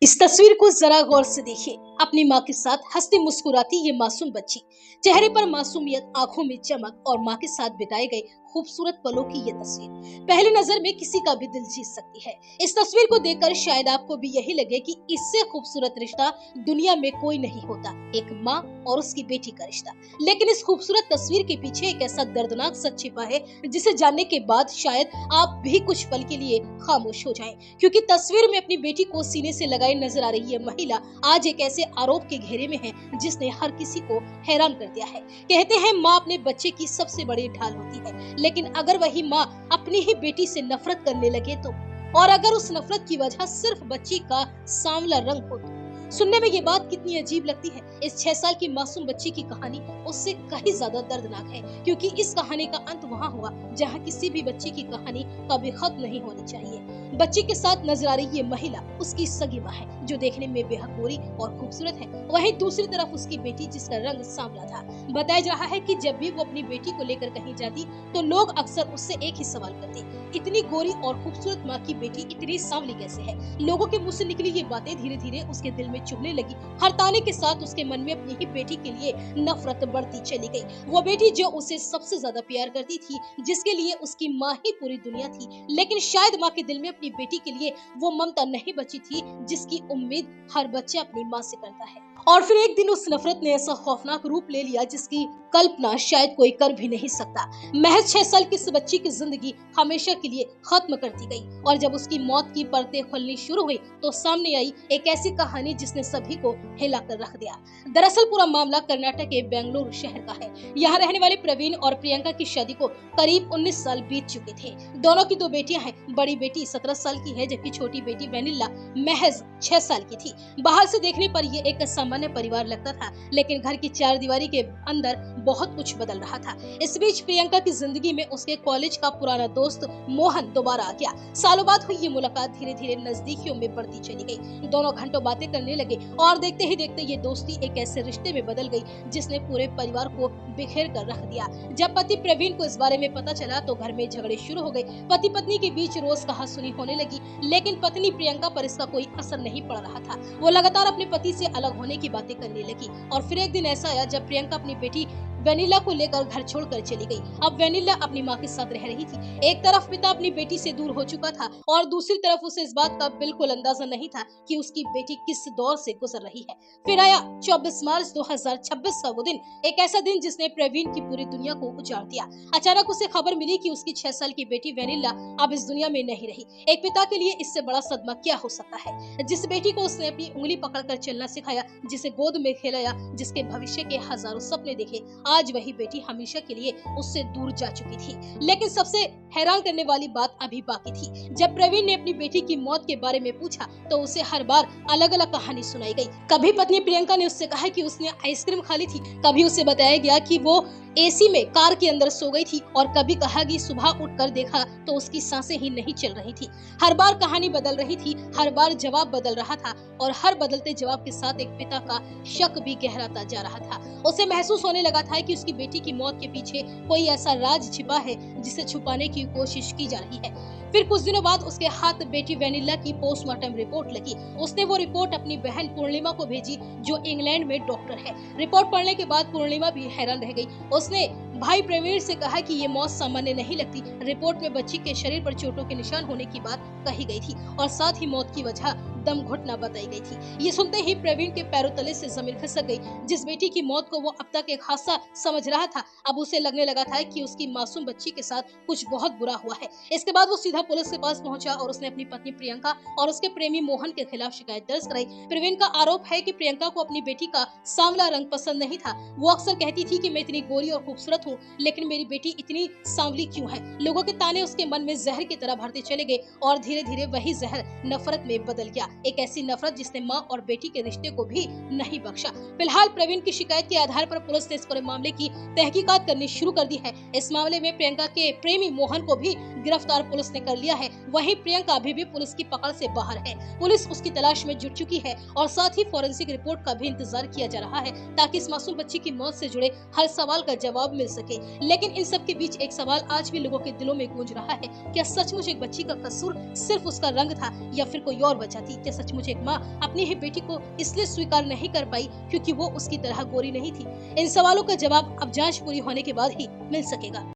इस तस्वीर को जरा गौर से देखिए। अपनी माँ के साथ हंसती मुस्कुराती ये मासूम बच्ची, चेहरे पर मासूमियत, आंखों में चमक और माँ के साथ बिताए गए खूबसूरत पलों की ये तस्वीर पहली नजर में किसी का भी दिल जीत सकती है। इस तस्वीर को देखकर शायद आपको भी यही लगे कि इससे खूबसूरत रिश्ता दुनिया में कोई नहीं होता, एक माँ और उसकी बेटी का रिश्ता। लेकिन इस खूबसूरत तस्वीर के पीछे एक ऐसा दर्दनाक सच छिपा है जिसे जानने के बाद शायद आप भी कुछ पल के लिए खामोश हो जाएं, क्योंकि तस्वीर में अपनी बेटी को सीने से लगाए नजर आ रही ये महिला आज एक ऐसे आरोप के घेरे में है जिसने हर किसी को हैरान कर दिया है। कहते हैं माँ अपने बच्चे की सबसे बड़ी ढाल होती है, लेकिन अगर वही माँ अपनी ही बेटी से नफरत करने लगे तो, और अगर उस नफरत की वजह सिर्फ बच्ची का सांवला रंग हो तो सुनने में ये बात कितनी अजीब लगती है। इस 6 साल की मासूम बच्ची की कहानी उससे कहीं ज्यादा दर्दनाक है, क्योंकि इस कहानी का अंत वहाँ हुआ जहाँ किसी भी बच्ची की कहानी कभी खत्म नहीं होनी चाहिए। बच्ची के साथ नजर आ रही ये महिला उसकी सगी माँ है, जो देखने में बेहद गोरी और खूबसूरत है। वहीं दूसरी तरफ उसकी बेटी जिसका रंग सांवला था। बताया जा रहा है कि जब भी वो अपनी बेटी को लेकर कहीं जाती तो लोग अक्सर उससे एक ही सवाल करते, इतनी गोरी और खूबसूरत माँ की बेटी इतनी सांवली कैसे है। लोगों के मुंह से निकली ये बातें धीरे धीरे उसके दिल में चुभने लगी। हर ताने के साथ उसके मन में अपनी ही बेटी के लिए नफरत बढ़ती चली गई। वो बेटी जो उसे सबसे ज्यादा प्यार करती थी, जिसके लिए उसकी माँ ही पूरी दुनिया थी, लेकिन शायद माँ के दिल में अपनी बेटी के लिए वो ममता नहीं बची थी जिसकी उम्मीद हर बच्चा अपनी माँ से करता है। और फिर एक दिन उस नफरत ने ऐसा खौफनाक रूप ले लिया जिसकी कल्पना शायद कोई कर भी नहीं सकता। महज 6 साल की इस बच्ची की जिंदगी हमेशा के लिए खत्म कर दी गई, और जब उसकी मौत की परतें खुलनी शुरू हुई तो सामने आई एक ऐसी कहानी जिसने सभी को हिला कर रख दिया। दरअसल पूरा मामला कर्नाटक के बेंगलुरु शहर का है। यहाँ रहने वाले प्रवीण और प्रियंका की शादी को करीब 19 साल बीत चुके थे। दोनों की 2 बेटियां हैं। बड़ी बेटी 17 साल की है, जबकि छोटी बेटी वेनिला महज 6 साल की थी। बाहर से देखने पर ये एक सामान्य परिवार लगता था, लेकिन घर की 4 दीवारी के अंदर बहुत कुछ बदल रहा था। इस बीच प्रियंका की जिंदगी में उसके कॉलेज का पुराना दोस्त मोहन दोबारा आ गया। सालों बाद हुई ये मुलाकात धीरे धीरे नजदीकियों में बढ़ती चली गई। दोनों घंटों बातें करने लगे और देखते ही देखते ये दोस्ती एक ऐसे रिश्ते में बदल गई जिसने पूरे परिवार को बिखेर कर रख दिया। जब पति प्रवीण को इस बारे में पता चला तो घर में झगड़े शुरू हो गए। पति पत्नी के बीच रोज कहासुनी होने लगी, लेकिन पत्नी प्रियंका पर इसका कोई असर नहीं पड़ रहा था। वो लगातार अपने पति से अलग होने की बातें करने लगी। और फिर एक दिन ऐसा आया जब प्रियंका अपनी बेटी वेनिला को लेकर घर छोड़कर चली गई। अब वेनिला अपनी माँ के साथ रह रही थी। एक तरफ पिता अपनी बेटी से दूर हो चुका था और दूसरी तरफ उसे इस बात का बिल्कुल अंदाजा नहीं था कि उसकी बेटी किस दौर से गुजर रही है। फिर आया 24 मार्च 2026 का वो दिन, एक ऐसा दिन जिसने प्रवीण की पूरी दुनिया को उजाड़ दिया। अचानक उसे खबर मिली कि उसकी 6 साल की बेटी वेनिला अब इस दुनिया में नहीं रही। एक पिता के लिए इससे बड़ा सदमा क्या हो सकता है। जिस बेटी को उसने अपनी उंगली पकड़कर चलना सिखाया, जिसे गोद में खेलाया, जिसके भविष्य के हजारों सपने देखे, आज वही बेटी हमेशा के लिए उससे दूर जा चुकी थी। लेकिन सबसे हैरान करने वाली बात अभी बाकी थी। जब प्रवीण ने अपनी बेटी की मौत के बारे में पूछा तो उसे हर बार अलग अलग कहानी सुनाई गई। कभी पत्नी प्रियंका ने उससे कहा कि उसने आइसक्रीम खा ली थी, कभी उसे बताया गया कि वो एसी में कार के अंदर सो गई थी, और कभी कहा कि सुबह उठकर देखा तो उसकी सांसें ही नहीं चल रही थी। हर बार कहानी बदल रही थी, हर बार जवाब बदल रहा था, और हर बदलते जवाब के साथ एक पिता का शक भी गहराता जा रहा था। उसे महसूस होने लगा था कि उसकी बेटी की मौत के पीछे कोई ऐसा राज छिपा है जिसे छुपाने की कोशिश की जा रही है। फिर कुछ दिनों बाद उसके हाथ बेटी वेनिला की पोस्टमार्टम रिपोर्ट लगी। उसने वो रिपोर्ट अपनी बहन पूर्णिमा को भेजी, जो इंग्लैंड में डॉक्टर है। रिपोर्ट पढ़ने के बाद पूर्णिमा भी हैरान रह गई। उसने भाई प्रवीण से कहा कि ये मौत सामान्य नहीं लगती। रिपोर्ट में बच्ची के शरीर पर चोटों के निशान होने की बात कही गई थी, और साथ ही मौत की वजह दम घुटना बताई गई थी। ये सुनते ही प्रवीण के पैरों तले से जमीन खिसक गई। जिस बेटी की मौत को वो अब तक एक हादसा समझ रहा था, अब उसे लगने लगा था कि उसकी मासूम बच्ची के साथ कुछ बहुत बुरा हुआ है। इसके बाद वो सीधा पुलिस के पास पहुंचा और उसने अपनी पत्नी प्रियंका और उसके प्रेमी मोहन के खिलाफ शिकायत दर्ज कराई। प्रवीण का आरोप है कि प्रियंका को अपनी बेटी का सांवला रंग पसंद नहीं था। वो अक्सर कहती थी कि मैं इतनी गोरी और खूबसूरत हूँ, लेकिन मेरी बेटी इतनी सांवली क्यों है। लोगों के ताने उसके मन में जहर की तरह भरते चले गए, और धीरे धीरे वही जहर नफरत में बदल गया। एक ऐसी नफरत जिसने माँ और बेटी के रिश्ते को भी नहीं बख्शा। फिलहाल प्रवीण की शिकायत के आधार पर पुलिस ने इस पूरे मामले की तहकीकात करनी शुरू कर दी है। इस मामले में प्रियंका के प्रेमी मोहन को भी गिरफ्तार पुलिस ने कर लिया है, वहीं प्रियंका अभी भी पुलिस की पकड़ से बाहर है। पुलिस उसकी तलाश में जुट चुकी है और साथ ही फॉरेंसिक रिपोर्ट का भी इंतजार किया जा रहा है ताकि इस मासूम बच्ची की मौत से जुड़े हर सवाल का जवाब मिल सके। लेकिन इन सब के बीच एक सवाल आज भी लोगों के दिलों में गूंज रहा है, क्या सचमुच एक बच्ची का कसूर सिर्फ उसका रंग था या फिर कोई और वजह थी? क्या सचमुच एक माँ अपनी ही बेटी को इसलिए स्वीकार नहीं कर पाई क्योंकि वो उसकी तरह गोरी नहीं थी? इन सवालों का जवाब अब जांच पूरी होने के बाद ही मिल सकेगा।